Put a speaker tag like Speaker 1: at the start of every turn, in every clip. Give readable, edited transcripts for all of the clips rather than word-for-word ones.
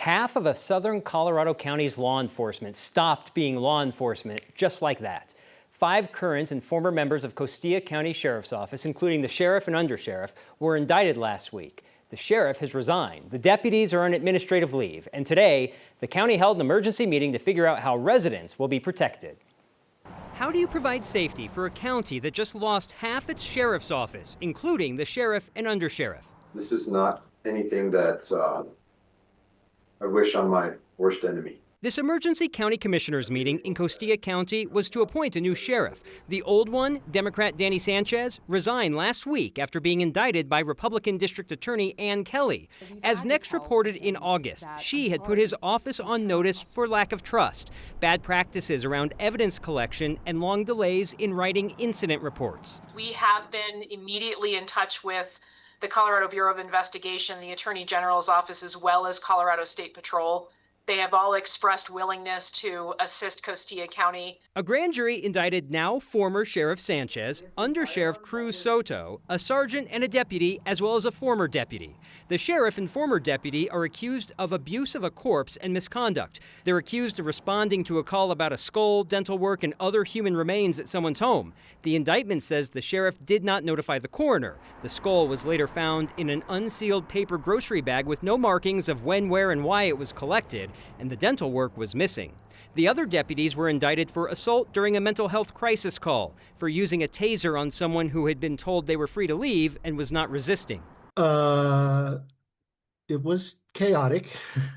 Speaker 1: Half of a southern Colorado county's law enforcement stopped being law enforcement just like that. 5 current and former members of Costilla County Sheriff's Office, including the sheriff and undersheriff, were indicted last week. The sheriff has resigned. The deputies are on administrative leave. And today, the county held an emergency meeting to figure out how residents will be protected. How do you provide safety for a county that just lost half its sheriff's office, including the sheriff and undersheriff?
Speaker 2: This is not anything that I wish on my worst enemy.
Speaker 1: This emergency county commissioners meeting in Costilla County was to appoint a new sheriff. The old one, Democrat Danny Sanchez, resigned last week after being indicted by Republican District Attorney Ann Kelly. As Next reported in August, she had put his office on notice for lack of trust, bad practices around evidence collection, and long delays in writing incident reports.
Speaker 3: We have been immediately in touch with the Colorado Bureau of Investigation, the Attorney General's office, as well as Colorado State Patrol. They have all expressed willingness to assist Costilla County.
Speaker 1: A grand jury indicted now former Sheriff Sanchez, Undersheriff Cruz Soto, a sergeant and a deputy, as well as a former deputy. The sheriff and former deputy are accused of abuse of a corpse and misconduct. They're accused of responding to a call about a skull, dental work, and other human remains at someone's home. The indictment says the sheriff did not notify the coroner. The skull was later found in an unsealed paper grocery bag with no markings of when, where, and why it was collected, and the dental work was missing. The other deputies were indicted for assault during a mental health crisis call, for using a taser on someone who had been told they were free to leave and was not resisting.
Speaker 4: It was chaotic.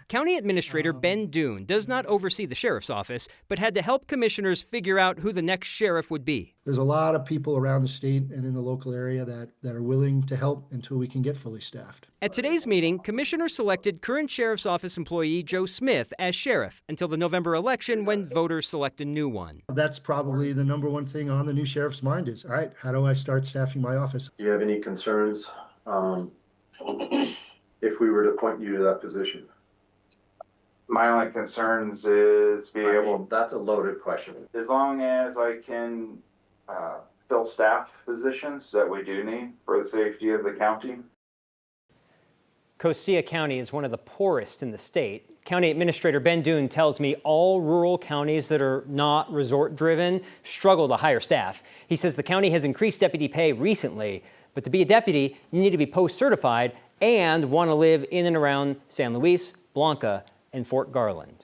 Speaker 1: County Administrator Ben Dune does not oversee the sheriff's office, but had to help commissioners figure out who the next sheriff would be.
Speaker 4: There's a lot of people around the state and in the local area that are willing to help until we can get fully staffed.
Speaker 1: At today's meeting, commissioners selected current sheriff's office employee Joe Smith as sheriff until the November election when voters select a new one.
Speaker 4: That's probably the number one thing on the new sheriff's mind is, all right, how do I start staffing my office?
Speaker 2: Do you have any concerns if we were to appoint you to that position?
Speaker 5: My only concerns is
Speaker 2: That's a loaded question.
Speaker 5: as long as I can fill staff positions that we do need for the safety of the county.
Speaker 1: Costilla County is one of the poorest in the state. County Administrator Ben Dune tells me all rural counties that are not resort-driven struggle to hire staff. He says the county has increased deputy pay recently, but to be a deputy, you need to be post-certified and want to live in and around San Luis, Blanca, and Fort Garland.